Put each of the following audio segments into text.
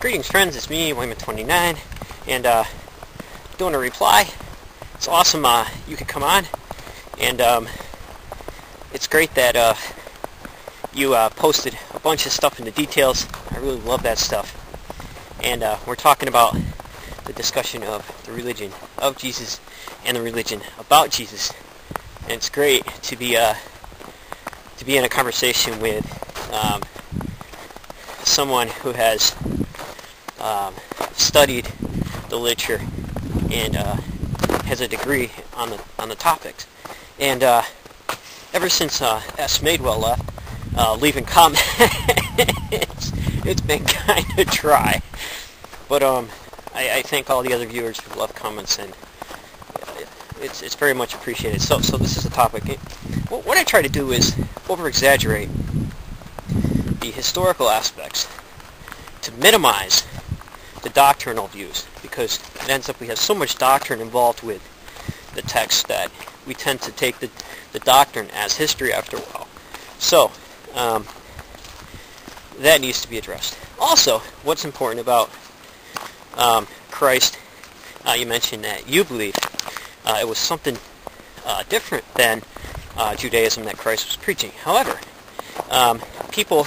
Greetings friends, it's me, William29, and doing a reply. It's awesome you could come on, and it's great that you posted a bunch of stuff in the details. I really love that stuff. And we're talking about the discussion of the religion of Jesus and the religion about Jesus. And it's great to be in a conversation with someone who has studied the literature and has a degree on the topics. And ever since S. Madewell left, leaving comments, it's been kind of dry. But I thank all the other viewers who left comments, and it's very much appreciated. So this is the topic. What I try to do is over-exaggerate the historical aspects to minimize the doctrinal views, because it ends up we have so much doctrine involved with the text that we tend to take the doctrine as history after a while. So that needs to be addressed. Also, what's important about Christ, you mentioned that you believe it was something different than Judaism that Christ was preaching. However, people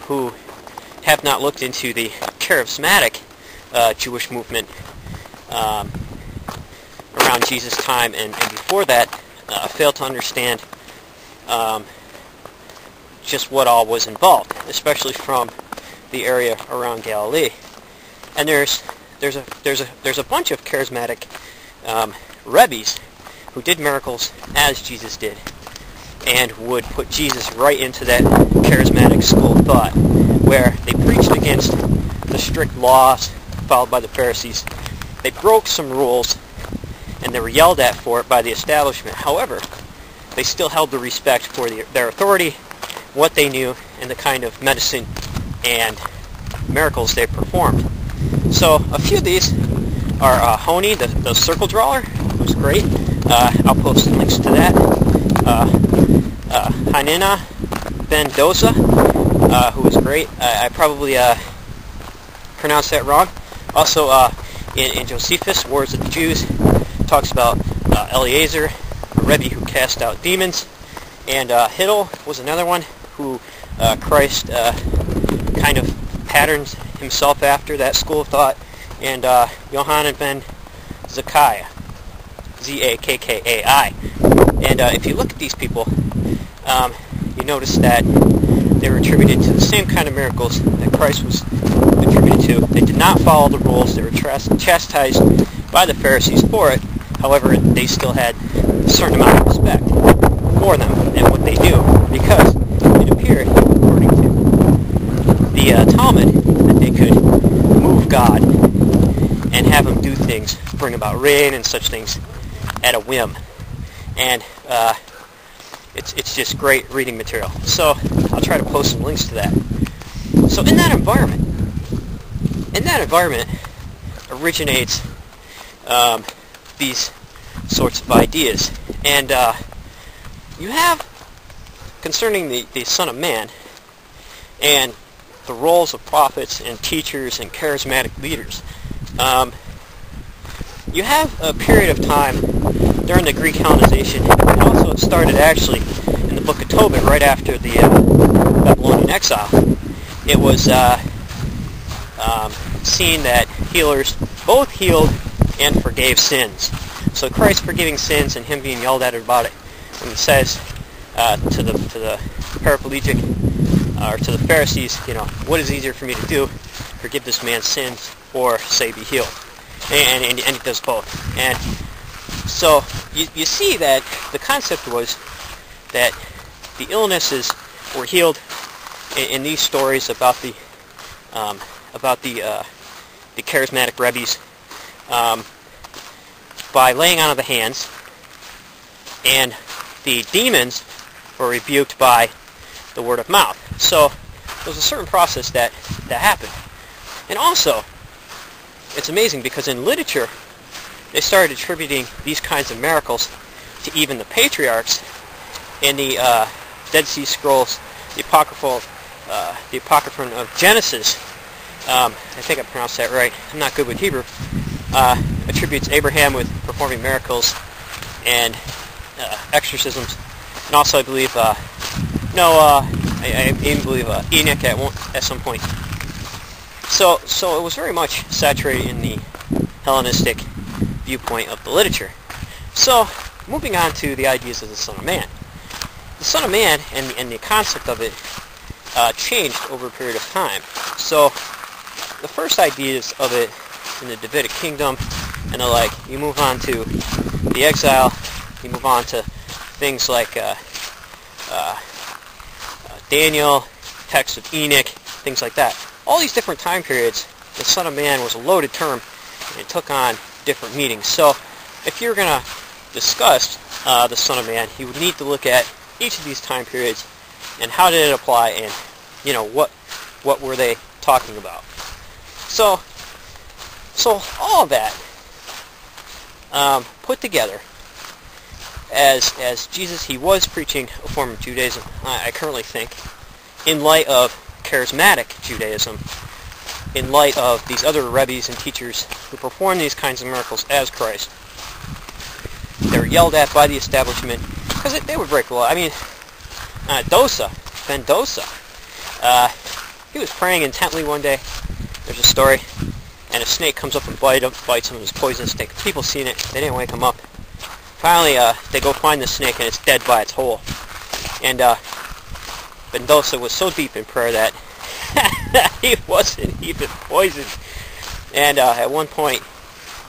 who have not looked into the Charismatic Jewish movement around Jesus' time and before that fail to understand just what all was involved, especially from the area around Galilee. And there's a bunch of charismatic rabbis who did miracles as Jesus did, and would put Jesus right into that charismatic school of thought, where they preached against the strict laws followed by the Pharisees. They broke some rules, and they were yelled at for it by the establishment. However, they still held the respect for their authority, what they knew, and the kind of medicine and miracles they performed. So a few of these are ʼHONI, the circle drawer, who's great. I'll post some links to that. ʿANINA ben DOSA, who was great. I probably pronounced that wrong. Also, in Josephus, Wars of the Jews, talks about Eleazar, a Rebbe who cast out demons. And HILLEL was another one who Christ kind of patterns himself after, that school of thought. And JOHANAN ben ZAKKAI, ZAKKAI. And if you look at these people, you notice that they were attributed to the same kind of miracles that Christ was attributed to. They did not follow the rules. They were chastised by the Pharisees for it. However, they still had a certain amount of respect for them and what they do, because it appeared, according to the Talmud, that they could move God and have him do things, bring about rain and such things at a whim. And it's just great reading material. So I'll try to post some links to that. So in that environment originates these sorts of ideas. And you have, concerning the Son of Man and the roles of prophets and teachers and charismatic leaders, you have a period of time during the Greek Hellenization, and also it started actually in the book of Tobit right after the Babylonian exile. It was seen that healers both healed and forgave sins. So Christ forgiving sins and him being yelled at about it, when he says to the paraplegic or to the Pharisees, what is easier for me to do, forgive this man's sins or say be healed? And he does both. And so you see that the concept was that the illnesses were healed in these stories about the charismatic rabbis by laying on of the hands, and the demons were rebuked by the word of mouth. So there was a certain process that happened. And also, it's amazing because in literature, they started attributing these kinds of miracles to even the patriarchs in the Dead Sea Scrolls, the Apocryphon of Genesis. I think I pronounced that right, I'm not good with Hebrew, attributes Abraham with performing miracles and exorcisms, and also I believe I even believe Enoch at some point. So it was very much saturated in the Hellenistic viewpoint of the literature. So moving on to the ideas of the Son of Man. The Son of Man and the concept of it changed over a period of time. So the first ideas of it in the Davidic kingdom and the like, you move on to the exile, you move on to things like Daniel, text of Enoch, things like that. All these different time periods, the Son of Man was a loaded term, and it took on different meanings. So if you're going to discuss the Son of Man, you would need to look at each of these time periods and how did it apply, and what were they talking about. So all of that put together, as Jesus, he was preaching a form of Judaism, I currently think, in light of Charismatic Judaism, in light of these other rabbis and teachers who perform these kinds of miracles as Christ. They were yelled at by the establishment because they would break the law. I mean, DOSA, he was praying intently one day. There's a story, and a snake comes up and bites him. It was a poisonous snake. People seen it. They didn't wake him up. Finally, they go find the snake, and it's dead by its hole. And Mendoza was so deep in prayer that he wasn't even poisoned. And at one point,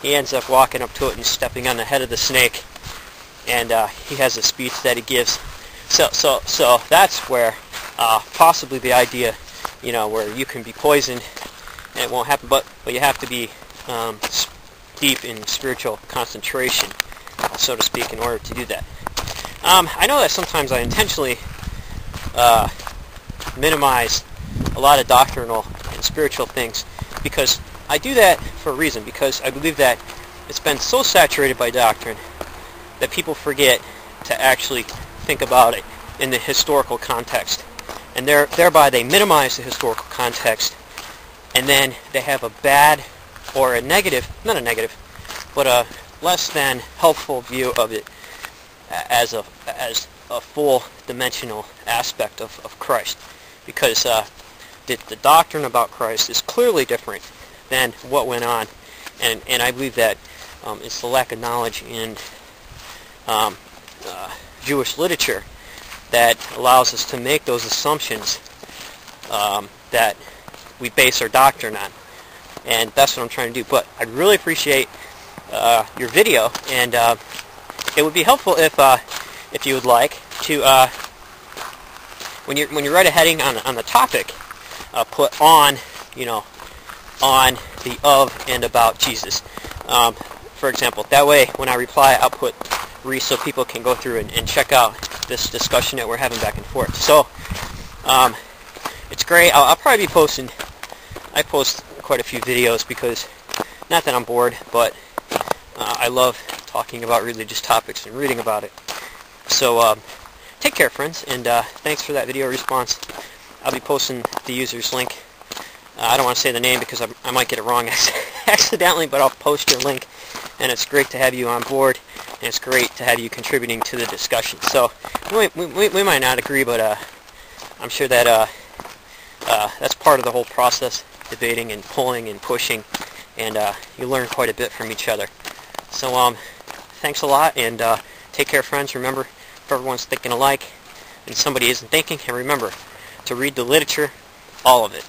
he ends up walking up to it and stepping on the head of the snake. And he has a speech that he gives. So that's where possibly the idea, where you can be poisoned and it won't happen, but you have to be deep in spiritual concentration, so to speak, in order to do that. I know that sometimes I intentionally minimize a lot of doctrinal and spiritual things, because I do that for a reason, because I believe that it's been so saturated by doctrine that people forget to actually think about it in the historical context, and thereby they minimize the historical context, and then they have a bad or a negative, not a negative, but a less than helpful view of it as a full dimensional aspect of Christ, because the doctrine about Christ is clearly different than what went on, and I believe that it's the lack of knowledge in Jewish literature that allows us to make those assumptions that we base our doctrine on, and that's what I'm trying to do. But I'd really appreciate your video, and it would be helpful if you would like to, when you write a heading on the topic, put on the of and about Jesus, for example. That way, when I reply, I'll put re, so people can go through and check out this discussion that we're having back and forth. So it's great. I'll probably be posting. I post quite a few videos because, not that I'm bored, but I love talking about religious topics and reading about it. So take care, friends, and thanks for that video response. I'll be posting the user's link. I don't want to say the name because I might get it wrong accidentally, but I'll post your link, and it's great to have you on board, and it's great to have you contributing to the discussion. So we might not agree, but I'm sure that that's part of the whole process, debating and pulling and pushing, and you learn quite a bit from each other. So thanks a lot, and take care, friends. Remember, if everyone's thinking alike and somebody isn't thinking, and remember to read the literature, all of it.